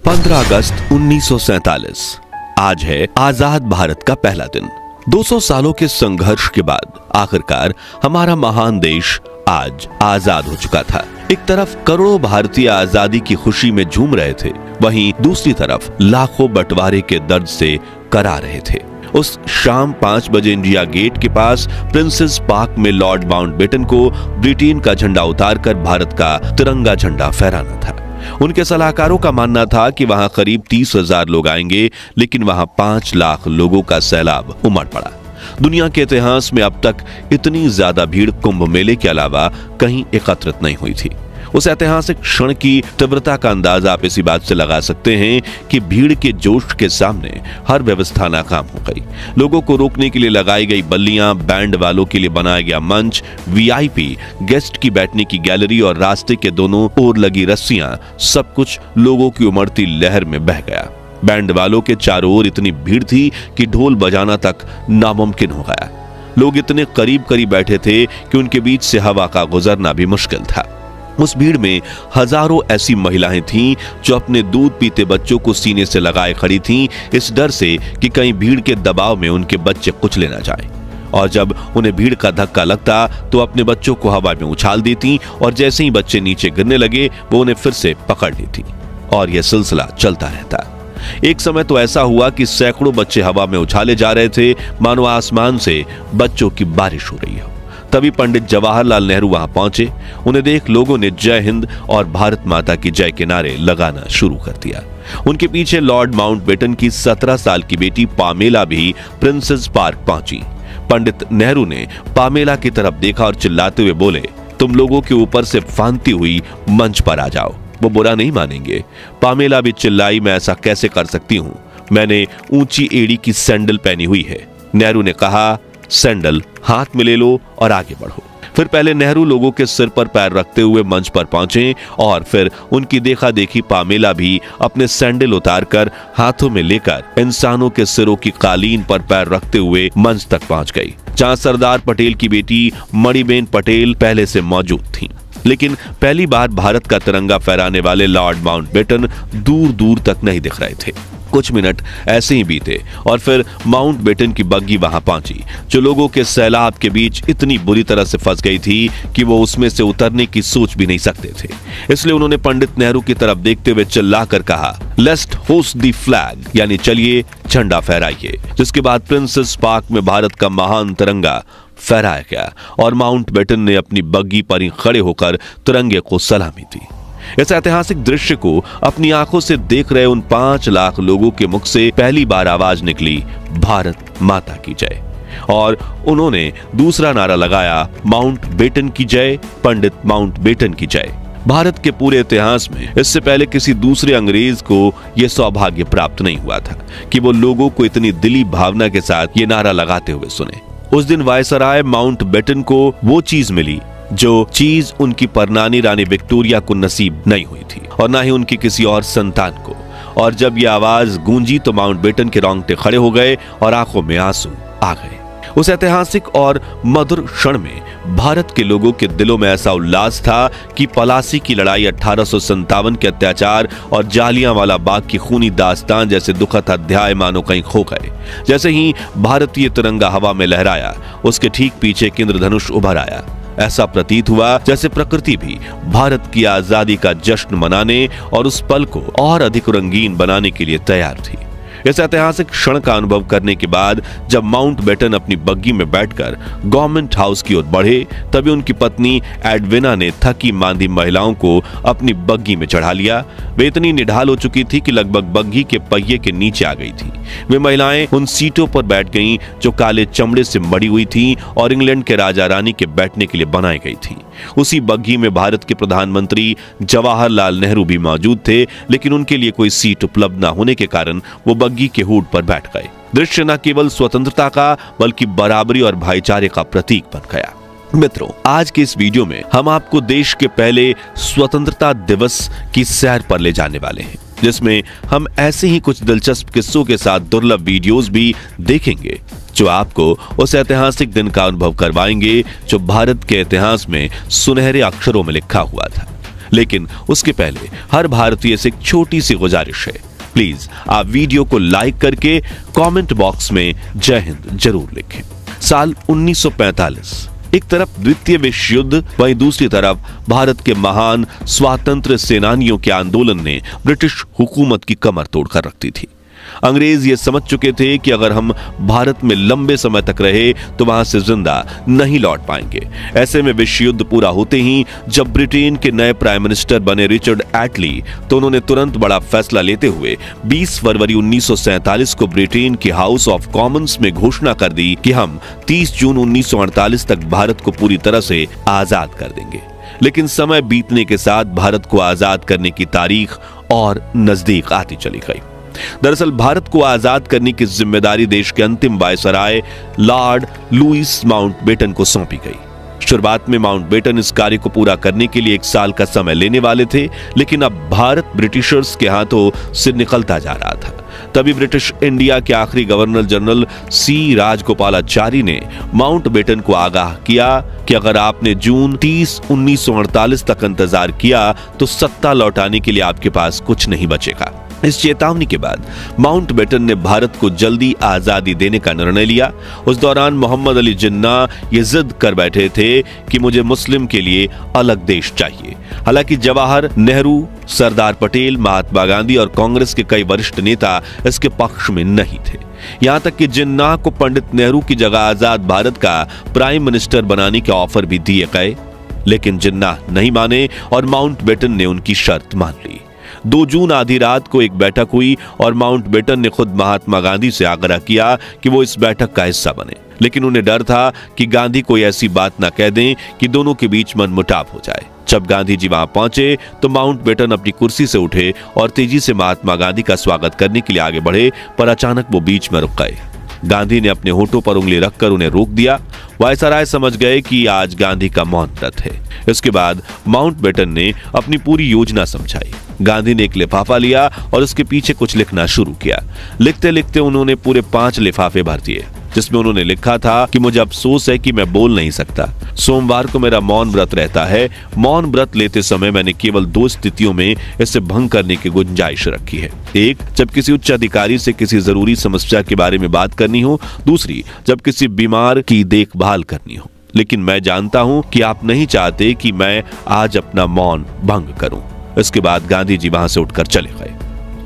15 अगस्त 1947 आज है आजाद भारत का पहला दिन। 200 सालों के संघर्ष के बाद आखिरकार हमारा महान देश आज आजाद हो चुका था। एक तरफ करोड़ों भारतीय आजादी की खुशी में झूम रहे थे, वहीं दूसरी तरफ लाखों बंटवारे के दर्द से करा रहे थे। उस शाम 5 बजे इंडिया गेट के पास प्रिंसेस पार्क में लॉर्ड माउंटबेटन को ब्रिटेन का झंडा उतारकर भारत का तिरंगा झंडा फहराना था। उनके सलाहकारों का मानना था कि वहां करीब 30,000 लोग आएंगे, लेकिन वहां 5 लाख लोगों का सैलाब उमड़ पड़ा। दुनिया के इतिहास में अब तक इतनी ज्यादा भीड़ कुंभ मेले के अलावा कहीं एकत्रित नहीं हुई थी। उस ऐतिहासिक क्षण की तीव्रता का अंदाजा आप इसी बात से लगा सकते हैं कि भीड़ के जोश के सामने हर व्यवस्था नाकाम हो गई। लोगों को रोकने के लिए लगाई गई बल्लियां, बैंड वालों के लिए बनाया गया मंच, वीआईपी गेस्ट की बैठने की गैलरी और रास्ते के दोनों ओर लगी रस्सियां, सब कुछ लोगों की उमड़ती लहर में बह गया। बैंड वालों के चारों ओर इतनी भीड़ थी कि ढोल बजाना तक नामुमकिन हो गया। लोग इतने करीब करीब बैठे थे कि उनके बीच से हवा का गुजरना भी मुश्किल था। उस भीड़ में हजारों ऐसी महिलाएं थीं जो अपने दूध पीते बच्चों को सीने से लगाए खड़ी थीं, इस डर से कि कहीं भीड़ के दबाव में उनके बच्चे कुचले ना जाएं। और जब उन्हें भीड़ का धक्का लगता तो अपने बच्चों को हवा में उछाल देती और जैसे ही बच्चे नीचे गिरने लगे वो उन्हें फिर से पकड़ लेती और यह सिलसिला चलता रहता। एक समय तो ऐसा हुआ कि सैकड़ों बच्चे हवा में उछाले जा रहे थे, मानो आसमान से बच्चों की बारिश हो रही हो। तभी पंडित जवाहरलाल नेहरू वहां पहुंचे। उन्हें देख लोगों ने जय हिंद और भारत माता की जय के नारे लगाना शुरू कर दिया। उनके पीछे लॉर्ड माउंटबेटन की 17 साल की बेटी पामेला भी प्रिंसेस पार्क पहुंची। पंडित नेहरू ने पामेला की तरफ देखा और चिल्लाते हुए बोले, तुम लोगों के ऊपर से फांदती हुई मंच पर आ जाओ, वो बुरा नहीं मानेंगे। पामेला भी चिल्लाई, मैं ऐसा कैसे कर सकती हूं, मैंने ऊंची एड़ी की सैंडल पहनी हुई है। नेहरू ने कहा, सैंडल हाथ में ले लो और आगे बढ़ो। फिर पहले नेहरू लोगों के सिर पर पैर रखते हुए मंच पर पहुंचे और फिर उनकी देखा देखी पामेला भी अपने सैंडल उतारकर हाथों में लेकर इंसानों के सिरों की कालीन पर पैर रखते हुए मंच तक पहुंच गई, जहां सरदार पटेल की बेटी मणिबेन पटेल पहले से मौजूद थीं। लेकिन पहली बार भारत का तिरंगा फहराने वाले लॉर्ड माउंटबेटन दूर दूर तक नहीं दिख रहे थे। कुछ मिनट ऐसे ही बीते और फिर माउंटबेटन की बग्गी वहां पहुंची, जो लोगों के सैलाब के बीच इतनी बुरी तरह से फंस गई थी कि वो उसमें से उतरने की सोच भी नहीं सकते थे। इसलिए उन्होंने पंडित नेहरू की तरफ देखते हुए चिल्लाकर कहा, लेट्स होस्ट द फ्लैग, यानी चलिए झंडा फहराइए। जिसके बाद प्रिंसेस पार्क में भारत का महान तिरंगा फहराया गया और माउंटबेटन ने अपनी बग्गी पर ही खड़े होकर तिरंगे को सलामी दी। इस ऐतिहासिक दृश्य को अपनी आंखों से देख रहे उन 5 लाख लोगों के मुख से पहली बार आवाज निकली, भारत माता की जय। और उन्होंने दूसरा नारा लगाया, माउंटबेटन की जय, पंडित माउंटबेटन की जय। भारत के पूरे इतिहास में इससे पहले किसी दूसरे अंग्रेज को यह सौभाग्य प्राप्त नहीं हुआ था कि वो लोगों को इतनी दिली भावना के साथ ये नारा लगाते हुए सुने। उस दिन वायसराय माउंटबेटन को वो चीज मिली जो चीज उनकी परनानी रानी विक्टोरिया को नसीब नहीं हुई थी और ना ही उनकी किसी और संतान को। और जब यह आवाज गूंजी तो माउंटबेटन के रोंगटे खड़े हो गए और आंखों में आंसू आ गए। उस ऐतिहासिक और मधुर क्षण में भारत के लोगों के दिलों में ऐसा उल्लास था कि पलासी की लड़ाई, 1857 के अत्याचार और जालियांवाला बाग की खूनी दास्तान जैसे दुखद अध्याय मानो कहीं खो गए। जैसे ही भारतीय तिरंगा हवा में लहराया, उसके ठीक पीछे एक इंद्रधनुष उभर आया। ऐसा प्रतीत हुआ जैसे प्रकृति भी भारत की आजादी का जश्न मनाने और उस पल को और अधिक रंगीन बनाने के लिए तैयार थी। इस ऐतिहासिक क्षण का अनुभव करने के बाद जब माउंटबेटन अपनी बग्गी में बैठकर गवर्नमेंट हाउस की ओर बढ़े, तभी उनकी पत्नी एडविना ने थकी मांदी महिलाओं को अपनी बग्गी में चढ़ा लिया। वे इतनी निढाल हो चुकी थी कि लगभग बग्गी के पहिए के नीचे आ गई थी। वे महिलाएं उन सीटों पर बैठ गईं जो काले चमड़े से मड़ी हुई थीं और इंग्लैंड के राजा रानी के बैठने के लिए बनाई गई थी। उसी बग्गी में भारत के प्रधानमंत्री जवाहरलाल नेहरू भी मौजूद थे, लेकिन उनके लिए कोई सीट उपलब्ध न होने के कारण वो बग्गी के हुड पर बैठ गए। दृश्य न केवल स्वतंत्रता का बल्कि बराबरी और भाईचारे का प्रतीक बन गया। मित्रों, आज के इस वीडियो में हम आपको देश के पहले स्वतंत्रता दिवस की सैर पर ले जाने वाले हैं, जिसमें हम ऐसे ही कुछ दिलचस्प किस्सों के साथ दुर्लभ वीडियोस भी देखेंगे जो आपको उस ऐतिहासिक दिन का अनुभव करवाएंगे जो भारत के इतिहास में सुनहरे अक्षरों में लिखा हुआ था। लेकिन उसके पहले हर भारतीय से एक छोटी सी गुजारिश है, प्लीज आप वीडियो को लाइक करके कमेंट बॉक्स में जय हिंद जरूर लिखें। साल 1945, एक तरफ द्वितीय विश्व युद्ध, वहीं दूसरी तरफ भारत के महान स्वातंत्र्य सेनानियों के आंदोलन ने ब्रिटिश हुकूमत की कमर तोड़कर रख दी थी। अंग्रेज ये समझ चुके थे कि अगर हम भारत में लंबे समय तक रहे तो वहां से जिंदा नहीं लौट पाएंगे। ऐसे में विश्व युद्ध पूरा होते ही जब ब्रिटेन के नए प्राइम मिनिस्टर बने रिचर्ड एटली, तो उन्होंने तुरंत बड़ा फैसला लेते हुए 20 फरवरी 1947 को ब्रिटेन के हाउस ऑफ कॉमन्स में घोषणा कर दी कि हम 30 जून 1948 तक भारत को पूरी तरह से आजाद कर देंगे। लेकिन समय बीतने के साथ भारत को आजाद करने की तारीख और नजदीक आती चली गई। दरअसल भारत को आजाद करने की जिम्मेदारी देश के अंतिम वायसराय लॉर्ड लुईस माउंटबेटन को सौंपी गई। शुरुआत में माउंटबेटन इस कार्य को पूरा करने के लिए 1 साल का समय लेने वाले थे, लेकिन अब भारत ब्रिटिशर्स के हाथों से निकलता जा रहा था। तभी ब्रिटिश इंडिया के आखिरी गवर्नर जनरल सी राजगोपालाचारी ने माउंटबेटन को आगाह किया कि अगर आपने जून 30, 1948 तक इंतजार किया तो सत्ता लौटाने के लिए आपके पास कुछ नहीं बचेगा। इस चेतावनी के बाद माउंटबेटन ने भारत को जल्दी आजादी देने का निर्णय लिया। उस दौरान मोहम्मद अली जिन्ना ये जिद कर बैठे थे कि मुझे मुस्लिम के लिए अलग देश चाहिए। हालांकि जवाहर नेहरू, सरदार पटेल, महात्मा गांधी और कांग्रेस के कई वरिष्ठ नेता इसके पक्ष में नहीं थे। यहां तक कि जिन्ना को पंडित नेहरू की जगह आजाद भारत का प्राइम मिनिस्टर बनाने के ऑफर भी दिए गए, लेकिन जिन्ना नहीं माने और माउंटबेटन ने उनकी शर्त मान ली। 2 जून आधी रात को एक बैठक हुई और माउंटबेटन ने खुद महात्मा गांधी से आग्रह किया कि वो इस बैठक का हिस्सा बने, लेकिन उन्हें डर था कि गांधी कोई ऐसी बात ना कह दें कि दोनों के बीच मनमुटाव हो जाए। जब गांधी जी वहां पहुंचे तो माउंटबेटन अपनी कुर्सी से उठे और तेजी से महात्मा गांधी का स्वागत करने के लिए आगे बढ़े, पर अचानक वो बीच में रुक गए। गांधी ने अपने होठों पर उंगली रखकर उन्हें रोक दिया। वायसराय समझ गए कि आज गांधी का मौन व्रत है। इसके बाद माउंटबेटन ने अपनी पूरी योजना समझाई। गांधी ने एक लिफाफा लिया और उसके पीछे कुछ लिखना शुरू किया। लिखते लिखते उन्होंने पूरे 5 लिफाफे भर दिए, जिसमें उन्होंने लिखा था कि मुझे अफसोस है कि मैं बोल नहीं सकता। सोमवार को मेरा मौन व्रत रहता है। मौन व्रत लेते समय मैंने केवल 2 स्थितियों में इसे भंग करने की गुंजाइश रखी है। एक, जब किसी उच्च अधिकारी से किसी जरूरी समस्या के बारे में बात करनी हो। दूसरी, जब किसी बीमार की देखभाल करनी हो। लेकिन मैं जानता हूं कि आप नहीं चाहते कि मैं आज अपना मौन भंग करूं। इसके बाद गांधी जी वहां से उठकर चले गए।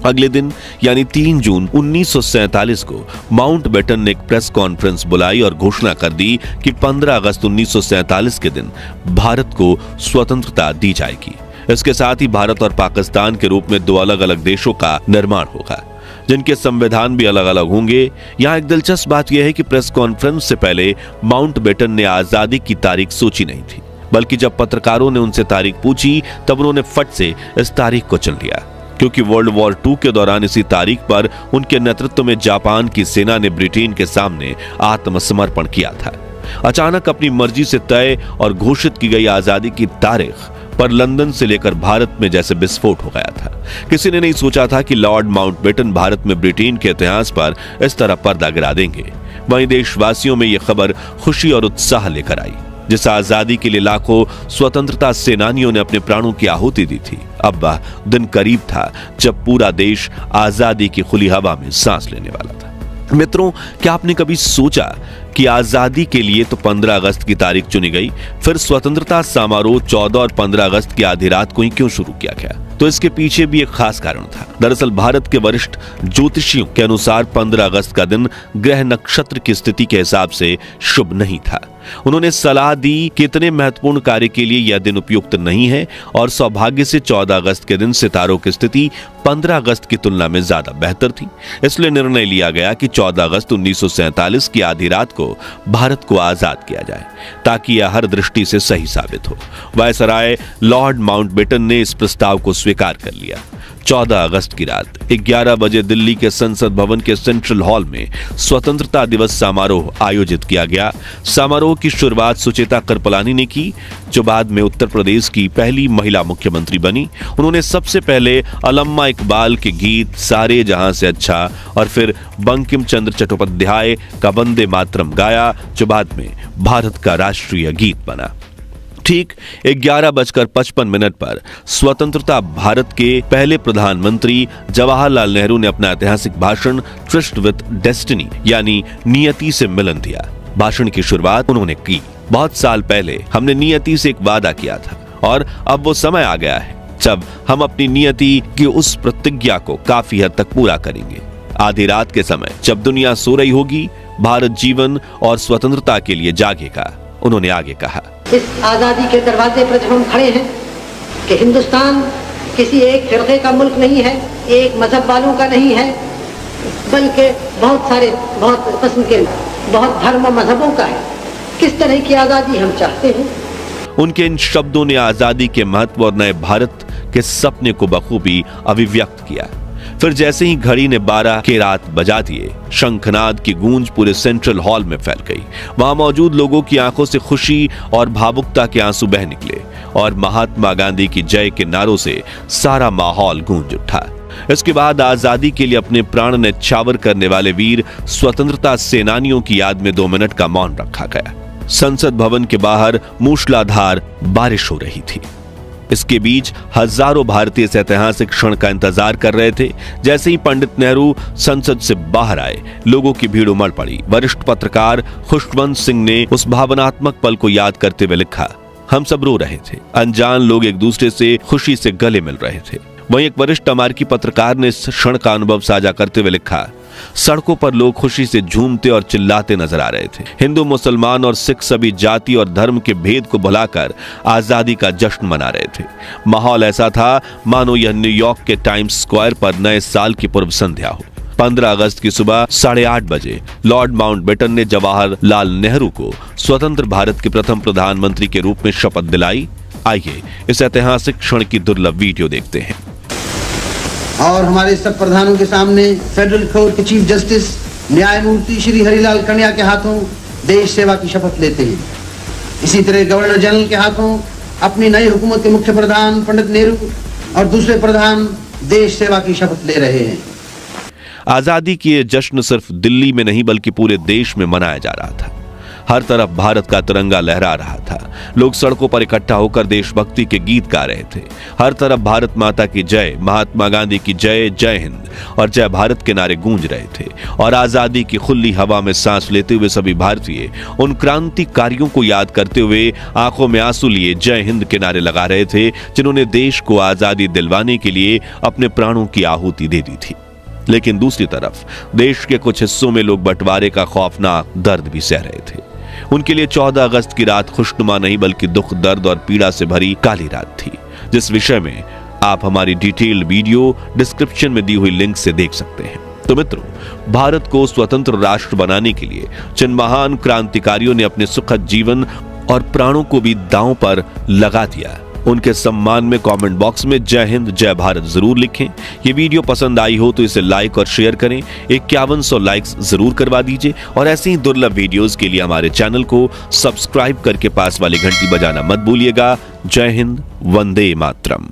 अगले दिन यानी 3 जून 1947 को माउंटबेटन ने एक प्रेस कॉन्फ्रेंस बुलाई और घोषणा कर दी कि 15 अगस्त 1947 के दिन भारत को स्वतंत्रता दी जाएगी। इसके साथ ही भारत और पाकिस्तान के रूप में 2 अलग अलग देशों का निर्माण होगा, जिनके संविधान भी अलग अलग होंगे। यहाँ एक दिलचस्प बात यह है कि प्रेस कॉन्फ्रेंस से पहले माउंटबेटन ने आजादी की तारीख सोची नहीं थी, बल्कि जब पत्रकारों ने उनसे तारीख पूछी तब उन्होंने फट से इस तारीख को चुन लिया, क्योंकि वर्ल्ड वॉर 2 के दौरान इसी तारीख पर उनके नेतृत्व में जापान की सेना ने ब्रिटेन के सामने आत्मसमर्पण किया था। अचानक अपनी मर्जी से तय और घोषित की गई आजादी की तारीख पर लंदन से लेकर भारत में जैसे विस्फोट हो गया था। किसी ने नहीं सोचा था कि लॉर्ड माउंटबेटन भारत में ब्रिटेन के इतिहास पर इस तरह पर्दा गिरा देंगे। वहीं देशवासियों में यह खबर खुशी और उत्साह लेकर आई। जिस आजादी के लिए लाखों स्वतंत्रता सेनानियों ने अपने प्राणों की आहुति दी थी, अब वह दिन करीब था जब पूरा देश आजादी की खुली हवा में सांस लेने वाला था। मित्रों, क्या आपने कभी सोचा कि आजादी के लिए तो 15 अगस्त की तारीख चुनी गई, फिर स्वतंत्रता समारोह 14 और 15 अगस्त की आधी रात को ही क्यों शुरू किया गया? तो इसके पीछे भी एक खास कारण था। दरअसल भारत के वरिष्ठ ज्योतिषियों के अनुसार 15 अगस्त का दिन ग्रह नक्षत्र की स्थिति के हिसाब से शुभ नहीं था। उन्होंने सलाह दी कि इतने महत्वपूर्ण कार्य के लिए यह दिन उपयुक्त नहीं है और सौभाग्य से 14 अगस्त के दिन सितारों की स्थिति 15 अगस्त की तुलना में ज्यादा बेहतर थी। इसलिए निर्णय लिया गया कि 14 अगस्त 1947 की आधी रात को भारत को आजाद किया जाए, ताकि यह हर दृष्टि से सही साबित हो। वायसराय लॉर्ड माउंटबेटन ने इस प्रस्ताव को स्वीकार कर लिया। 14 अगस्त की रात 11 बजे दिल्ली के संसद भवन के सेंट्रल हॉल में स्वतंत्रता दिवस समारोह आयोजित किया गया। समारोह की शुरुआत सुचेता कृपलानी ने की, जो बाद में उत्तर प्रदेश की पहली महिला मुख्यमंत्री बनी। उन्होंने सबसे पहले अल्लामा इकबाल के गीत सारे जहां से अच्छा और फिर बंकिम चंद्र चट्टोपाध्याय का वंदे मातरम गाया, जो बाद में भारत का राष्ट्रीय गीत बना। ठीक 11:55 पर स्वतंत्रता भारत के पहले प्रधानमंत्री जवाहरलाल नेहरू ने अपना ऐतिहासिक भाषण ट्रिस्ट विद डेस्टिनी यानी नियति से मिलन दिया। भाषण की शुरुआत उन्होंने की, बहुत साल पहले हमने नियति से एक वादा किया था और अब वो समय आ गया है जब हम अपनी नियति की उस प्रतिज्ञा को काफी हद तक पूरा करेंगे। आधी रात के समय जब दुनिया सो रही होगी, भारत जीवन और स्वतंत्रता के लिए जागेगा। उन्होंने आगे कहा, इस आजादी के दरवाजे पर जब हम खड़े हैं कि हिंदुस्तान किसी एक फिरके का मुल्क नहीं है, एक मजहब वालों का नहीं है, बल्कि बहुत सारे बहुत किस्म के बहुत धर्म और मजहबों का है। किस तरह की आजादी हम चाहते हैं। उनके इन शब्दों ने आजादी के महत्व और नए भारत के सपने को बखूबी अभिव्यक्त किया। फिर जैसे ही घड़ी ने 12 के रात बजा दिए, शंखनाद की गूंज पूरे सेंट्रल हॉल में फैल गई। वहां मौजूद लोगों की आंखों से खुशी और भावुकता के आंसू बह निकले और महात्मा गांधी की जय के नारों से सारा माहौल गूंज उठा। इसके बाद आजादी के लिए अपने प्राण न्यौछावर करने वाले वीर स्वतंत्रता सेनानियों की याद में 2 मिनट का मौन रखा गया। संसद भवन के बाहर मूसलाधार बारिश हो रही थी। इसके बीच हजारों भारतीय इस ऐतिहासिक क्षण का इंतजार कर रहे थे। जैसे ही पंडित नेहरू संसद से बाहर आए, लोगों की भीड़ उमड़ पड़ी। वरिष्ठ पत्रकार खुशवंत सिंह ने उस भावनात्मक पल को याद करते हुए लिखा, हम सब रो रहे थे। अनजान लोग एक दूसरे से खुशी से गले मिल रहे थे। वहीं एक वरिष्ठ अमेरिकी पत्रकार ने इस क्षण का अनुभव साझा करते हुए लिखा, सड़कों पर लोग खुशी से झूमते और चिल्लाते नजर आ रहे थे। हिंदू, मुसलमान और सिख सभी जाति और धर्म के भेद को भुलाकर आजादी का जश्न मना रहे थे। माहौल ऐसा था मानो यह न्यूयॉर्क के टाइम्स स्क्वायर पर नए साल की पूर्व संध्या हो। 15 अगस्त की सुबह 8:30 बजे लॉर्ड माउंटबेटन ने जवाहरलाल नेहरू को स्वतंत्र भारत के प्रथम प्रधानमंत्री के रूप में शपथ दिलाई। आइए इस ऐतिहासिक क्षण की दुर्लभ वीडियो देखते हैं। और हमारे सब प्रधानों के सामने फेडरल कोर्ट के चीफ जस्टिस न्यायमूर्ति श्री हरिलाल कन्या के हाथों देश सेवा की शपथ लेते हैं। इसी तरह गवर्नर जनरल के हाथों अपनी नई हुकूमत के मुख्य प्रधान पंडित नेहरू और दूसरे प्रधान देश सेवा की शपथ ले रहे हैं। आजादी की यह जश्न सिर्फ दिल्ली में नहीं बल्कि पूरे देश में मनाया जा रहा था। हर तरफ भारत का तिरंगा लहरा रहा था। लोग सड़कों पर इकट्ठा होकर देशभक्ति के गीत गा रहे थे। हर तरफ भारत माता की जय, महात्मा गांधी की जय, जय हिंद और जय भारत के नारे गूंज रहे थे। और आजादी की खुली हवा में सांस लेते हुए सभी भारतीय उन क्रांतिकारियों को याद करते हुए आंखों में आंसू लिए जय हिंद के नारे लगा रहे थे, जिन्होंने देश को आजादी दिलवाने के लिए अपने प्राणों की आहुति दे दी थी। लेकिन दूसरी तरफ देश के कुछ हिस्सों में लोग बंटवारे का खौफनाक दर्द भी सह रहे थे। उनके लिए 14 अगस्त की रात खुशनुमा नहीं बल्कि दुख, दर्द और पीड़ा से भरी काली रात थी, जिस विषय में आप हमारी डिटेल्ड वीडियो डिस्क्रिप्शन में दी हुई लिंक से देख सकते हैं। तो मित्रों, भारत को स्वतंत्र राष्ट्र बनाने के लिए जिन महान क्रांतिकारियों ने अपने सुखद जीवन और प्राणों को भी दांव पर लगा दिया, उनके सम्मान में कमेंट बॉक्स में जय हिंद जय भारत जरूर लिखें। ये वीडियो पसंद आई हो तो इसे लाइक और शेयर करें। 5100 लाइक्स जरूर करवा दीजिए और ऐसे ही दुर्लभ वीडियोस के लिए हमारे चैनल को सब्सक्राइब करके पास वाली घंटी बजाना मत भूलिएगा। जय हिंद, वंदे मातरम।